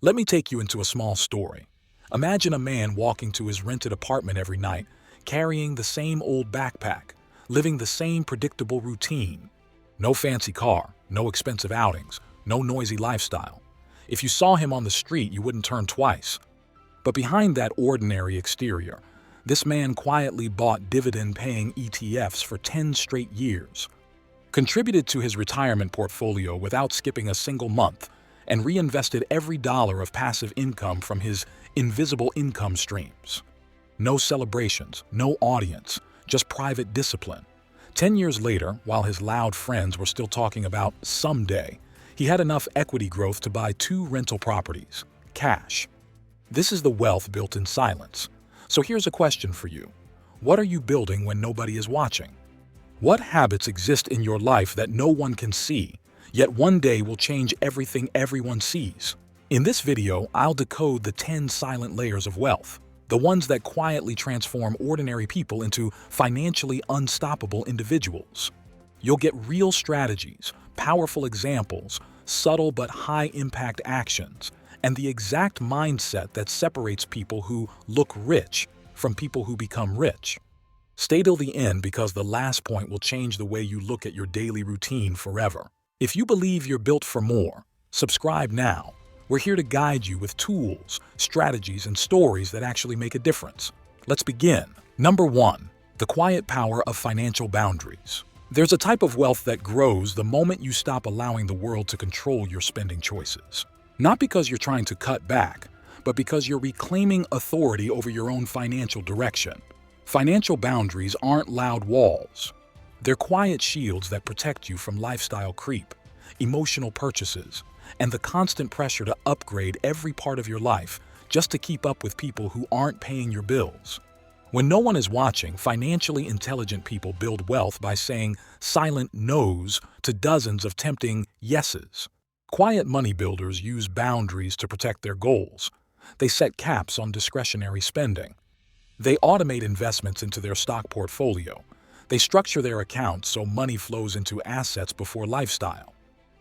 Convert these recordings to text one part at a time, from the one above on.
Let me take you into a small story. Imagine a man walking to his rented apartment every night, carrying the same old backpack, living the same predictable routine. No fancy car, no expensive outings, no noisy lifestyle. If you saw him on the street, you wouldn't turn twice. But behind that ordinary exterior, this man quietly bought dividend-paying ETFs for 10 straight years, contributed to his retirement portfolio without skipping a single month, and reinvested every dollar of passive income from his invisible income streams. No celebrations, no audience, just private discipline. 10 years later, while his loud friends were still talking about someday, he had enough equity growth to buy 2 rental properties. Cash. This is the wealth built in silence. So here's a question for you. What are you building when nobody is watching? What habits exist in your life that no one can see, yet one day will change everything everyone sees? In this video, I'll decode the 10 silent layers of wealth, the ones that quietly transform ordinary people into financially unstoppable individuals. You'll get real strategies, powerful examples, subtle but high-impact actions, and the exact mindset that separates people who look rich from people who become rich. Stay till the end because the last point will change the way you look at your daily routine forever. If you believe you're built for more, subscribe now. We're here to guide you with tools, strategies, and stories that actually make a difference. Let's begin. Number 1. The quiet power of financial boundaries. There's a type of wealth that grows the moment you stop allowing the world to control your spending choices. Not because you're trying to cut back, but because you're reclaiming authority over your own financial direction. Financial boundaries aren't loud walls. They're quiet shields that protect you from lifestyle creep, emotional purchases, and the constant pressure to upgrade every part of your life just to keep up with people who aren't paying your bills. When no one is watching, financially intelligent people build wealth by saying silent no's to dozens of tempting yeses. Quiet money builders use boundaries to protect their goals. They set caps on discretionary spending. They automate investments into their stock portfolio. They structure their accounts so money flows into assets before lifestyle.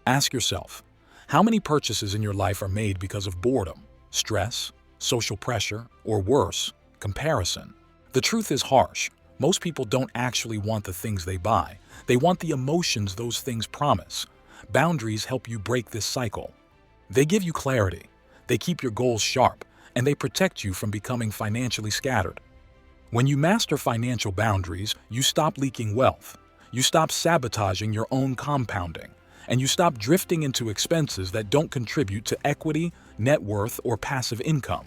Ask yourself, how many purchases in your life are made because of boredom, stress, social pressure, or worse, comparison? The truth is harsh. Most people don't actually want the things they buy. They want the emotions those things promise. Boundaries help you break this cycle. They give you clarity, they keep your goals sharp, and they protect you from becoming financially scattered. When you master financial boundaries, you stop leaking wealth, you stop sabotaging your own compounding, and you stop drifting into expenses that don't contribute to equity, net worth, or passive income.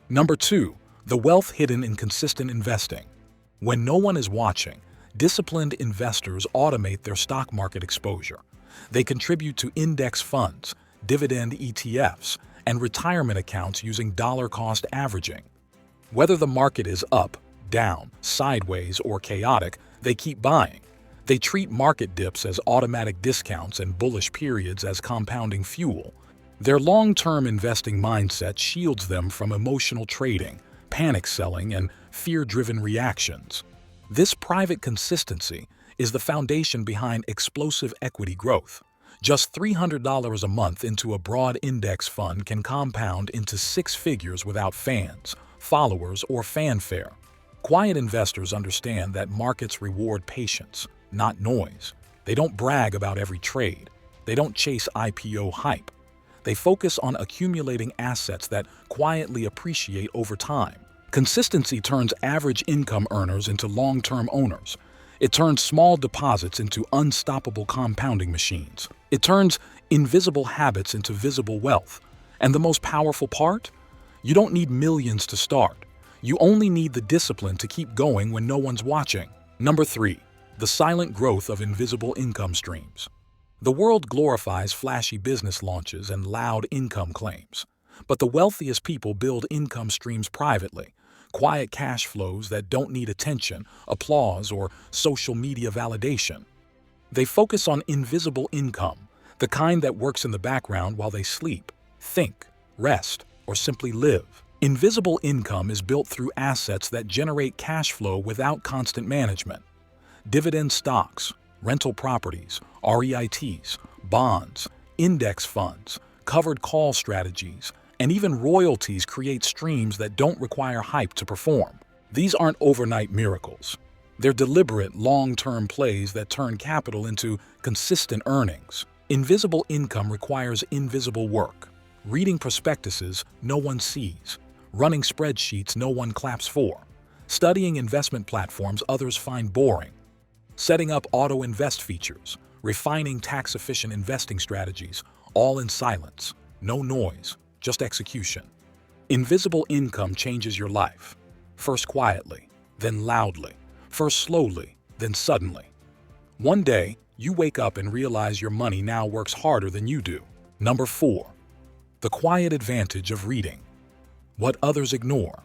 Number 2. The wealth hidden in consistent investing. When no one is watching, disciplined investors automate their stock market exposure. They contribute to index funds, dividend ETFs, and retirement accounts using dollar-cost averaging. Whether the market is up, down, sideways, or chaotic, they keep buying. They treat market dips as automatic discounts and bullish periods as compounding fuel. Their long-term investing mindset shields them from emotional trading, panic selling, and fear-driven reactions. This private consistency is the foundation behind explosive equity growth. Just $300 a month into a broad index fund can compound into 6 figures without fans, followers, or fanfare. Quiet investors understand that markets reward patience, not noise. They don't brag about every trade. They don't chase IPO hype. They focus on accumulating assets that quietly appreciate over time. Consistency turns average income earners into long-term owners. It turns small deposits into unstoppable compounding machines. It turns invisible habits into visible wealth. And the most powerful part? You don't need millions to start. You only need the discipline to keep going when no one's watching. Number 3. The silent growth of invisible income streams. The world glorifies flashy business launches and loud income claims. But the wealthiest people build income streams privately. Quiet cash flows that don't need attention, applause, or social media validation. They focus on invisible income, the kind that works in the background while they sleep, think, rest, or simply live. Invisible income is built through assets that generate cash flow without constant management. Dividend stocks, rental properties, REITs, bonds, index funds, covered call strategies, And even royalties create streams that don't require hype to perform. These aren't overnight miracles. They're deliberate, long-term plays that turn capital into consistent earnings. Invisible income requires invisible work. Reading prospectuses no one sees. Running spreadsheets no one claps for. Studying investment platforms others find boring. Setting up auto-invest features. Refining tax-efficient investing strategies, all in silence. No noise, just execution. Invisible income changes your life. First quietly, then loudly. First slowly, then suddenly. One day, you wake up and realize your money now works harder than you do. Number 4. The quiet advantage of reading. What others ignore.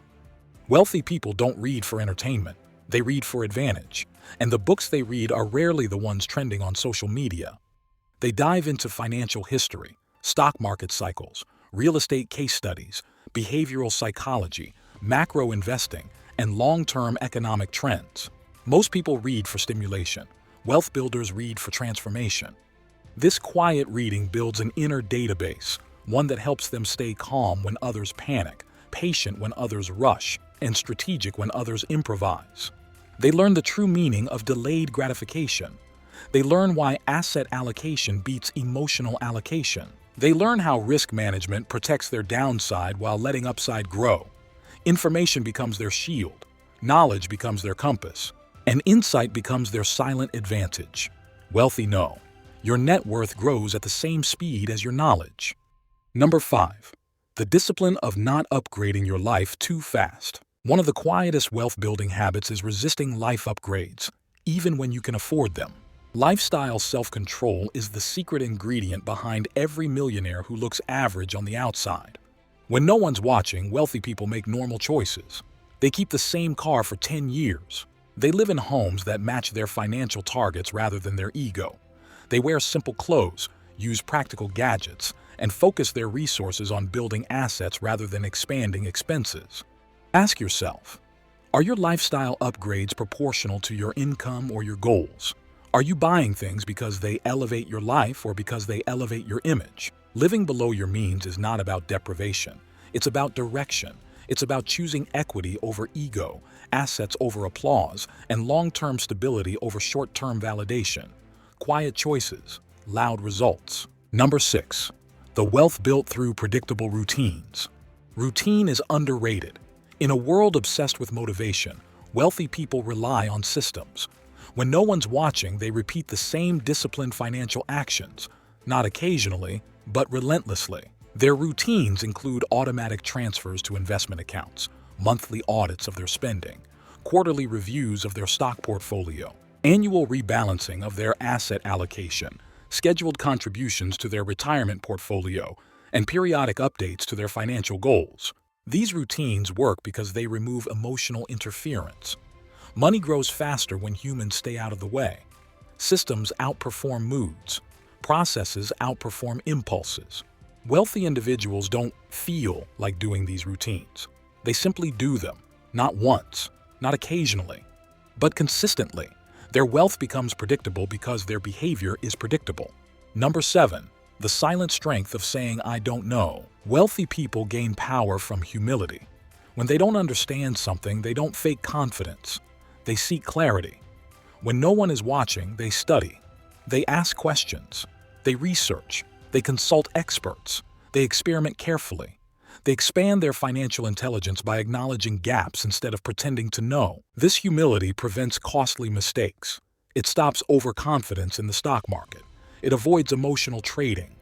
Wealthy people don't read for entertainment. They read for advantage. And the books they read are rarely the ones trending on social media. They dive into financial history, stock market cycles, real estate case studies, behavioral psychology, macro investing, and long-term economic trends. Most people read for stimulation. Wealth builders read for transformation. This quiet reading builds an inner database, one that helps them stay calm when others panic, patient when others rush, and strategic when others improvise. They learn the true meaning of delayed gratification. They learn why asset allocation beats emotional allocation. They learn how risk management protects their downside while letting upside grow. Information becomes their shield. Knowledge becomes their compass. And insight becomes their silent advantage. Wealthy know. Your net worth grows at the same speed as your knowledge. Number 5. The discipline of not upgrading your life too fast. One of the quietest wealth-building habits is resisting life upgrades, even when you can afford them. Lifestyle self-control is the secret ingredient behind every millionaire who looks average on the outside. When no one's watching, wealthy people make normal choices. They keep the same car for 10 years. They live in homes that match their financial targets rather than their ego. They wear simple clothes, use practical gadgets, and focus their resources on building assets rather than expanding expenses. Ask yourself, are your lifestyle upgrades proportional to your income or your goals? Are you buying things because they elevate your life or because they elevate your image? Living below your means is not about deprivation. It's about direction. It's about choosing equity over ego, assets over applause, and long-term stability over short-term validation. Quiet choices, loud results. Number 6. The wealth built through predictable routines. Routine is underrated. In a world obsessed with motivation, wealthy people rely on systems. When no one's watching, they repeat the same disciplined financial actions, not occasionally, but relentlessly. Their routines include automatic transfers to investment accounts, monthly audits of their spending, quarterly reviews of their stock portfolio, annual rebalancing of their asset allocation, scheduled contributions to their retirement portfolio, and periodic updates to their financial goals. These routines work because they remove emotional interference. Money grows faster when humans stay out of the way. Systems outperform moods. Processes outperform impulses. Wealthy individuals don't feel like doing these routines. They simply do them, not once, not occasionally, but consistently. Their wealth becomes predictable because their behavior is predictable. Number 7. The silent strength of saying, "I don't know." Wealthy people gain power from humility. When they don't understand something, they don't fake confidence. They seek clarity. When no one is watching, they study. They ask questions. They research. They consult experts. They experiment carefully. They expand their financial intelligence by acknowledging gaps instead of pretending to know. This humility prevents costly mistakes. It stops overconfidence in the stock market. It avoids emotional trading.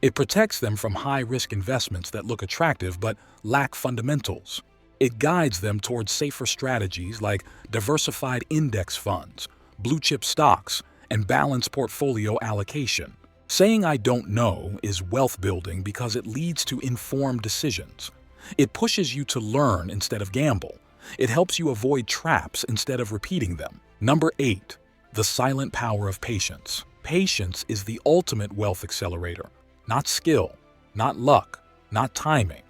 It protects them from high-risk investments that look attractive but lack fundamentals. It guides them towards safer strategies like diversified index funds, blue-chip stocks, and balanced portfolio allocation. Saying "I don't know" is wealth building because it leads to informed decisions. It pushes you to learn instead of gamble. It helps you avoid traps instead of repeating them. Number 8. The silent power of patience. Patience is the ultimate wealth accelerator. Not skill, not luck, not timing.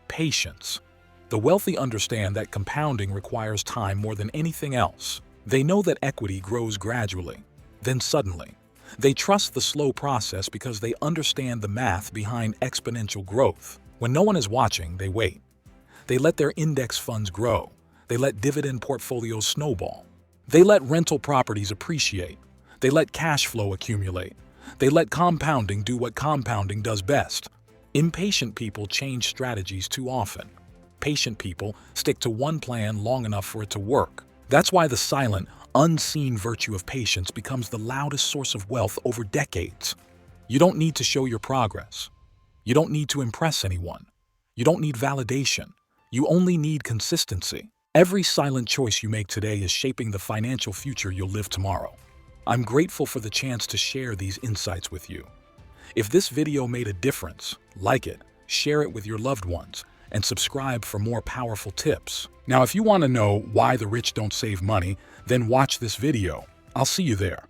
Patience. The wealthy understand that compounding requires time more than anything else. They know that equity grows gradually, then suddenly. They trust the slow process because they understand the math behind exponential growth. When no one is watching, they wait. They let their index funds grow. They let dividend portfolios snowball. They let rental properties appreciate. They let cash flow accumulate. They let compounding do what compounding does best. Impatient people change strategies too often. Patient people stick to one plan long enough for it to work. That's why the silent, unseen virtue of patience becomes the loudest source of wealth over decades. You don't need to show your progress. You don't need to impress anyone. You don't need validation. You only need consistency. Every silent choice you make today is shaping the financial future you'll live tomorrow. I'm grateful for the chance to share these insights with you. If this video made a difference, like it, share it with your loved ones, and subscribe for more powerful tips. Now, if you want to know why the rich don't save money, then watch this video. I'll see you there.